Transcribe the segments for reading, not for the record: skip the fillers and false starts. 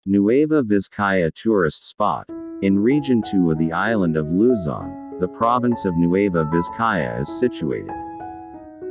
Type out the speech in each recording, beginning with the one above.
Nueva Vizcaya Tourist Spot. In Region 2 of the island of Luzon, the province of Nueva Vizcaya is situated.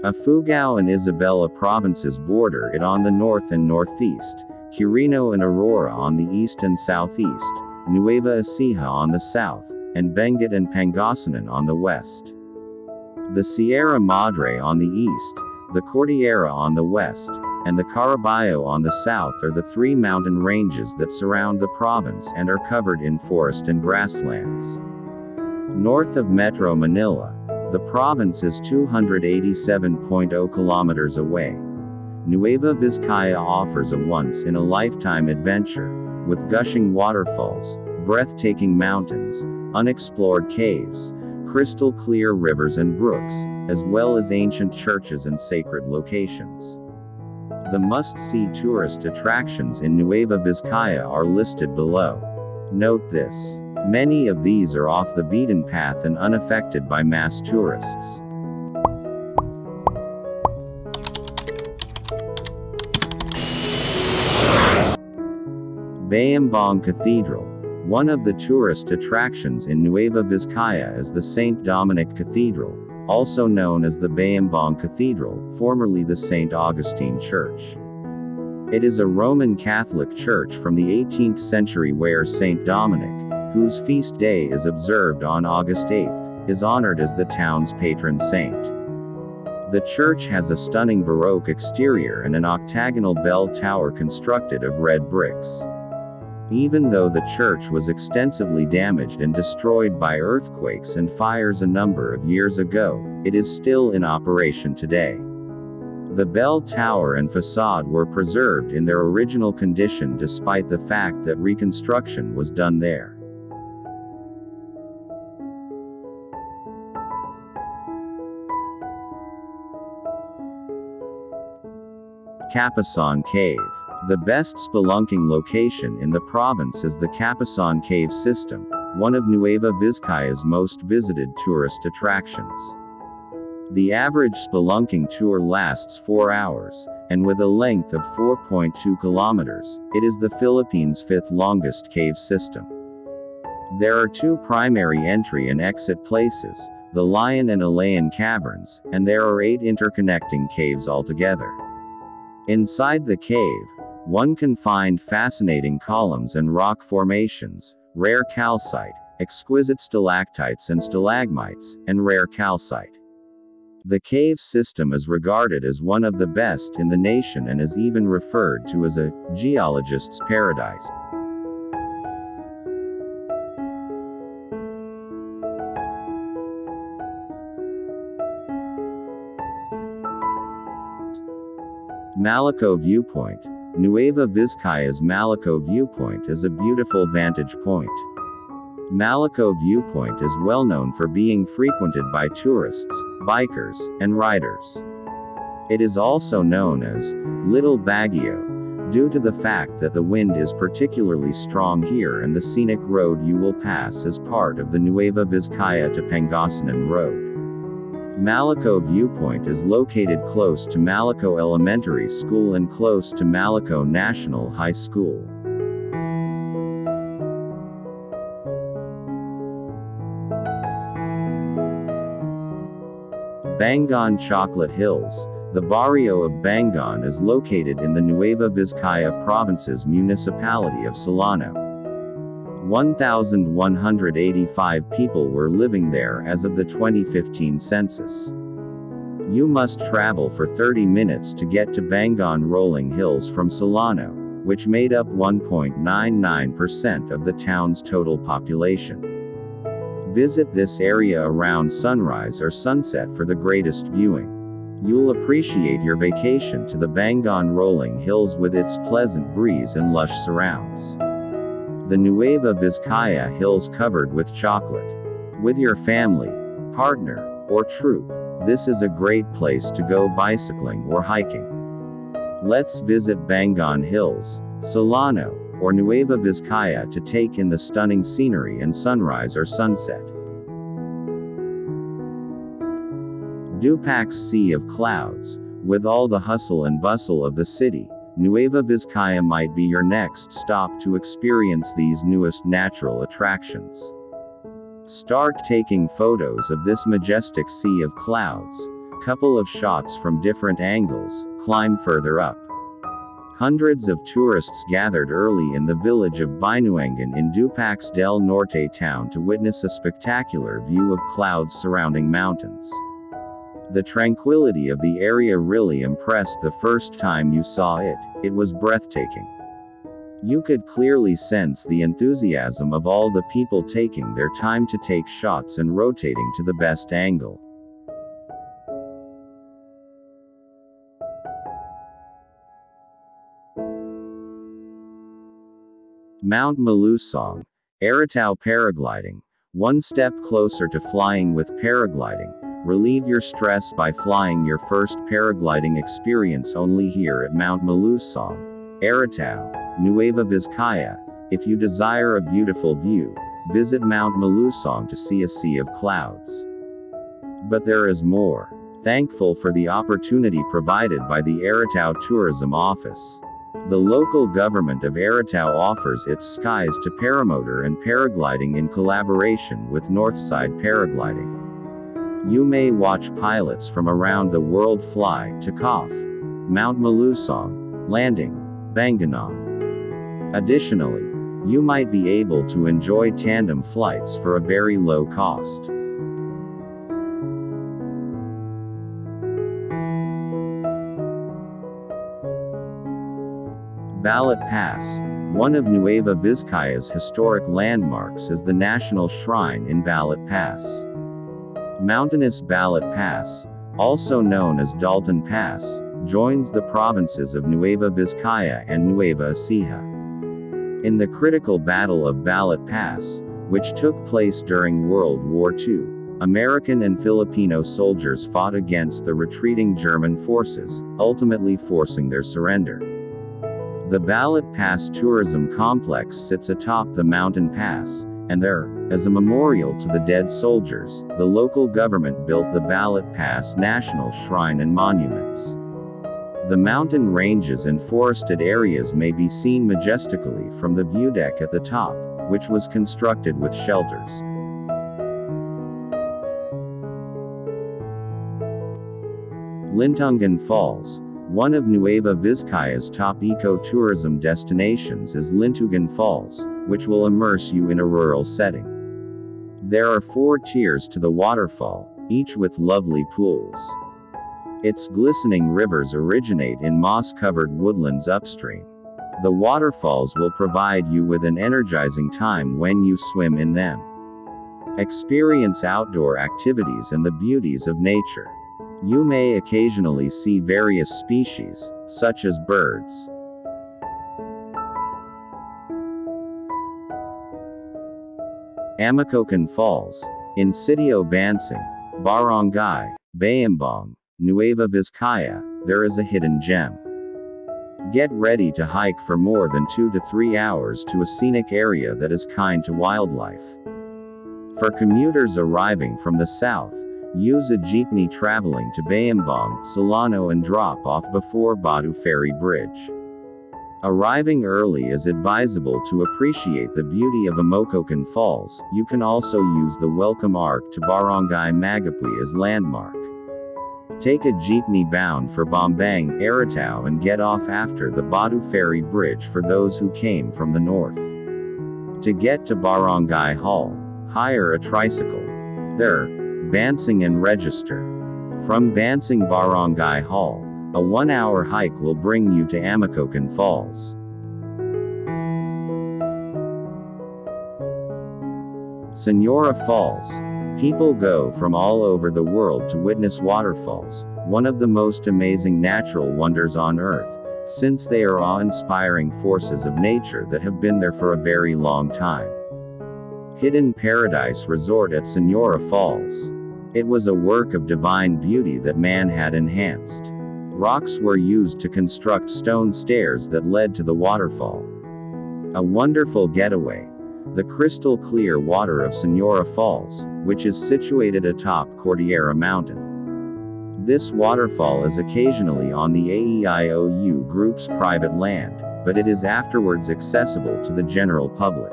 Ifugao and Isabela provinces border it on the north and northeast, Quirino and Aurora on the east and southeast, Nueva Ecija on the south, and Benguet and Pangasinan on the west. The Sierra Madre on the east, the Cordillera on the west, and the Caraballo on the south are the three mountain ranges that surround the province and are covered in forest and grasslands. North of Metro Manila, the province is 287.0 kilometers away. Nueva Vizcaya offers a once-in-a-lifetime adventure, with gushing waterfalls, breathtaking mountains, unexplored caves, crystal-clear rivers and brooks, as well as ancient churches and sacred locations. The must-see tourist attractions in Nueva Vizcaya are listed below. Note this. Many of these are off the beaten path and unaffected by mass tourists. Bambang Cathedral. One of the tourist attractions in Nueva Vizcaya is the St. Dominic Cathedral, also known as the Bayombong Cathedral, formerly the St. Augustine Church. It is a Roman Catholic church from the 18th century where St. Dominic, whose feast day is observed on August 8th, is honored as the town's patron saint. The church has a stunning Baroque exterior and an octagonal bell tower constructed of red bricks. Even though the church was extensively damaged and destroyed by earthquakes and fires a number of years ago, it is still in operation today. The bell tower and facade were preserved in their original condition despite the fact that reconstruction was done there. Capisaan Cave. The best spelunking location in the province is the Capisaan Cave system, one of Nueva Vizcaya's most visited tourist attractions. The average spelunking tour lasts 4 hours, and with a length of 4.2 kilometers, it is the Philippines' fifth longest cave system. There are two primary entry and exit places, the Lion and Alayan Caverns, and there are 8 interconnecting caves altogether. Inside the cave, one can find fascinating columns and rock formations, rare calcite, exquisite stalactites and stalagmites, and rare calcite. The cave system is regarded as one of the best in the nation and is even referred to as a geologist's paradise. Malico Viewpoint. Nueva Vizcaya's Malico Viewpoint is a beautiful vantage point. Malico Viewpoint is well known for being frequented by tourists, bikers, and riders. It is also known as Little Baguio, due to the fact that the wind is particularly strong here and the scenic road you will pass is part of the Nueva Vizcaya to Pangasinan Road. Malico Viewpoint is located close to Malico Elementary School and close to Malico National High School. Bangaan Chocolate Hills. The barrio of Bangaan is located in the Nueva Vizcaya Province's municipality of Solano. 1,185 people were living there as of the 2015 census. You must travel for 30 minutes to get to Bangaan Rolling Hills from Solano, which made up 1.99% of the town's total population. Visit this area around sunrise or sunset for the greatest viewing. You'll appreciate your vacation to the Bangaan Rolling Hills with its pleasant breeze and lush surrounds. The Nueva Vizcaya Hills covered with chocolate. With your family, partner, or troop, this is a great place to go bicycling or hiking. Let's visit Bangaan Hills, Solano, or Nueva Vizcaya to take in the stunning scenery and sunrise or sunset. Dupax Sea of Clouds. With all the hustle and bustle of the city, Nueva Vizcaya might be your next stop to experience these newest natural attractions. Start taking photos of this majestic sea of clouds. Couple of shots from different angles, climb further up. Hundreds of tourists gathered early in the village of Bangaan in Dupax del Norte town to witness a spectacular view of clouds surrounding mountains. The tranquility of the area really impressed the first time you saw it. It was breathtaking. You could clearly sense the enthusiasm of all the people taking their time to take shots and rotating to the best angle. Mount Malusong, Aritao Paragliding. One step closer to flying with paragliding. Relieve your stress by flying your first paragliding experience only here at Mount Malusong, Aritao, Nueva Vizcaya. If you desire a beautiful view, visit Mount Malusong to see a sea of clouds. But there is more. Thankful for the opportunity provided by the Aritao Tourism Office. The local government of Aritao offers its skies to paramotor and paragliding in collaboration with Northside Paragliding. You may watch pilots from around the world fly to Takeoff, Mount Malusong, landing, Bangaan. Additionally, you might be able to enjoy tandem flights for a very low cost. Balete Pass. One of Nueva Vizcaya's historic landmarks is the National Shrine in Balete Pass. Mountainous Balete Pass, also known as Dalton Pass, joins the provinces of Nueva Vizcaya and Nueva Ecija. In the critical Battle of Balete Pass, which took place during World War II, American and Filipino soldiers fought against the retreating German forces, ultimately forcing their surrender. The Balete Pass Tourism Complex sits atop the mountain pass, and there, as a memorial to the dead soldiers, the local government built the Balete Pass National Shrine and monuments. The mountain ranges and forested areas may be seen majestically from the view deck at the top, which was constructed with shelters. Lintungan Falls. One of Nueva Vizcaya's top eco-tourism destinations is Lintungan Falls, which will immerse you in a rural setting. There are 4 tiers to the waterfall, each with lovely pools. Its glistening rivers originate in moss-covered woodlands upstream. The waterfalls will provide you with an energizing time when you swim in them. Experience outdoor activities and the beauties of nature. You may occasionally see various species, such as birds. Ammococan Falls. In Sitio Bansing, Barangay, Bayombong, Nueva Vizcaya, there is a hidden gem. Get ready to hike for more than 2 to 3 hours to a scenic area that is kind to wildlife. For commuters arriving from the south, use a jeepney traveling to Bayombong, Solano and drop off before Batu Ferry Bridge. Arriving early is advisable to appreciate the beauty of Ammococan Falls. You can also use the welcome arc to Barangay Magapui as landmark. Take a jeepney bound for Bambang, Aritao and get off after the Batu Ferry Bridge for those who came from the north. To get to Barangay Hall, hire a tricycle. There, Bansing and register. From Bansing Barangay Hall, a 1-hour hike will bring you to Ammococan Falls. Senora Falls. People go from all over the world to witness waterfalls, one of the most amazing natural wonders on Earth, since they are awe-inspiring forces of nature that have been there for a very long time. Hidden Paradise Resort at Senora Falls. It was a work of divine beauty that man had enhanced. Rocks were used to construct stone stairs that led to the waterfall. A wonderful getaway. The crystal clear water of Senora Falls, which is situated atop Cordillera Mountain. This waterfall is occasionally on the AEIOU group's private land, but it is afterwards accessible to the general public.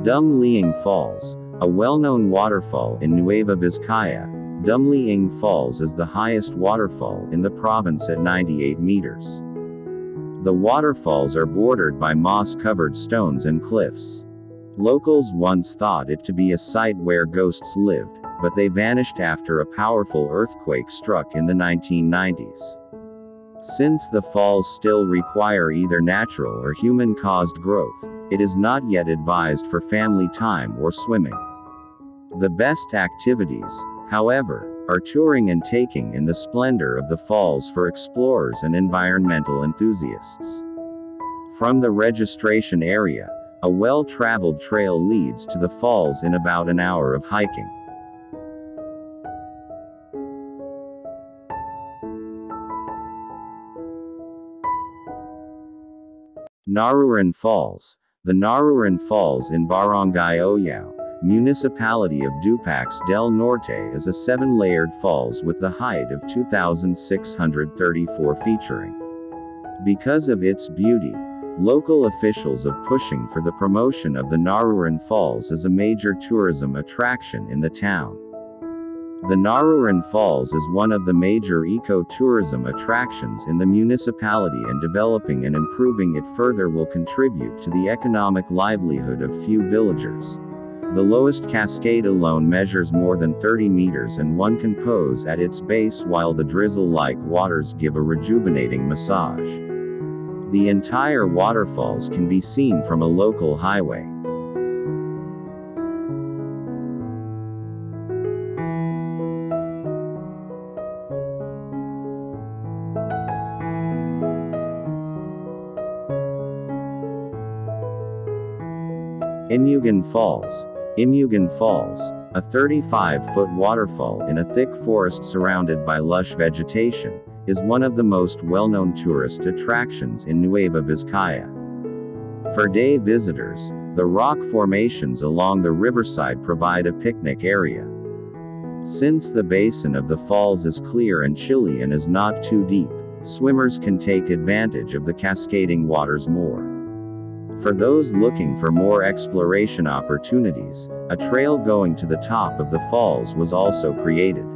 Dum-liing Falls, a well-known waterfall in Nueva Vizcaya. Dum-liing Falls is the highest waterfall in the province at 98 meters. The waterfalls are bordered by moss-covered stones and cliffs. Locals once thought it to be a site where ghosts lived, but they vanished after a powerful earthquake struck in the 1990s. Since the falls still require either natural or human-caused growth, it is not yet advised for family time or swimming. The best activities, however, are touring and taking in the splendor of the falls for explorers and environmental enthusiasts. From the registration area, a well-traveled trail leads to the falls in about an hour of hiking. Naruron Falls. The Naruron Falls in Barangay Oyao, Municipality of Dupax del Norte is a 7-layered falls with the height of 2,634 featuring. Because of its beauty, local officials are pushing for the promotion of the Naruron Falls as a major tourism attraction in the town. The Naruron Falls is one of the major eco-tourism attractions in the municipality, and developing and improving it further will contribute to the economic livelihood of few villagers. The lowest cascade alone measures more than 30 meters and one can pose at its base while the drizzle-like waters give a rejuvenating massage. The entire waterfalls can be seen from a local highway. Immugan Falls. Immugan Falls, a 35-foot waterfall in a thick forest surrounded by lush vegetation, is one of the most well-known tourist attractions in Nueva Vizcaya. For day visitors, the rock formations along the riverside provide a picnic area. Since the basin of the falls is clear and chilly and is not too deep, swimmers can take advantage of the cascading waters more. For those looking for more exploration opportunities, a trail going to the top of the falls was also created.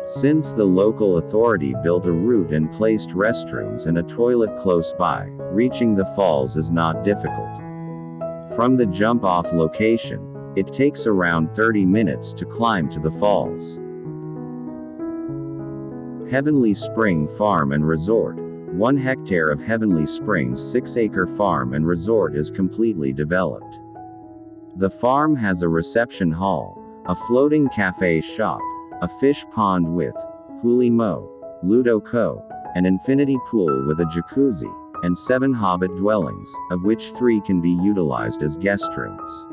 Since the local authority built a route and placed restrooms and a toilet close by, reaching the falls is not difficult. From the jump-off location, it takes around 30 minutes to climb to the falls. Heavenly Spring Farm and Resort. 1 hectare of Heavenly Springs' 6-acre farm and resort is completely developed. The farm has a reception hall, a floating cafe shop, a fish pond with huli mo, ludo co, an infinity pool with a jacuzzi, and 7 hobbit dwellings, of which 3 can be utilized as guest rooms.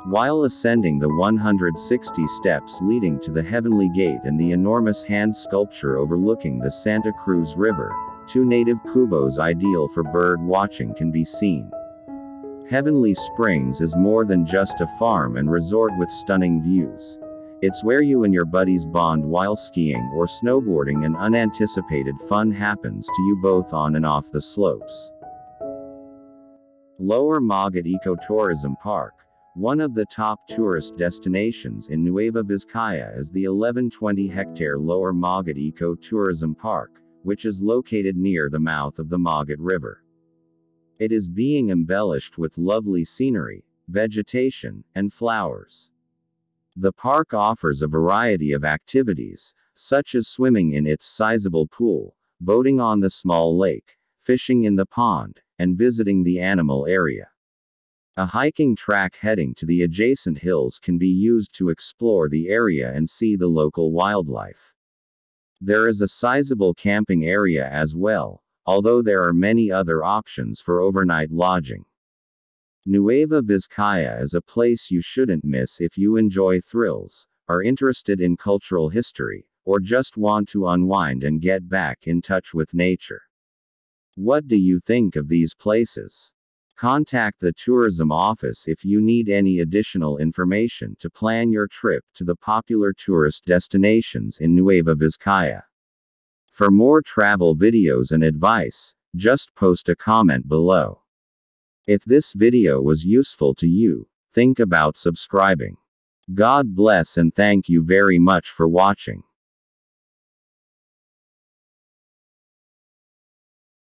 While ascending the 160 steps leading to the Heavenly Gate and the enormous hand sculpture overlooking the Santa Cruz River, 2 native cubos ideal for bird watching can be seen. Heavenly Springs is more than just a farm and resort with stunning views. It's where you and your buddies bond while skiing or snowboarding, and unanticipated fun happens to you both on and off the slopes. Lower Magat Ecotourism Park. One of the top tourist destinations in Nueva Vizcaya is the 1120-hectare Lower Magat Ecotourism Park, which is located near the mouth of the Magat River. It is being embellished with lovely scenery, vegetation, and flowers. The park offers a variety of activities, such as swimming in its sizable pool, boating on the small lake, fishing in the pond, and visiting the animal area. A hiking track heading to the adjacent hills can be used to explore the area and see the local wildlife. There is a sizable camping area as well, although there are many other options for overnight lodging. Nueva Vizcaya is a place you shouldn't miss if you enjoy thrills, are interested in cultural history, or just want to unwind and get back in touch with nature. What do you think of these places? Contact the tourism office if you need any additional information to plan your trip to the popular tourist destinations in Nueva Vizcaya. For more travel videos and advice, just post a comment below. If this video was useful to you, think about subscribing. God bless and thank you very much for watching.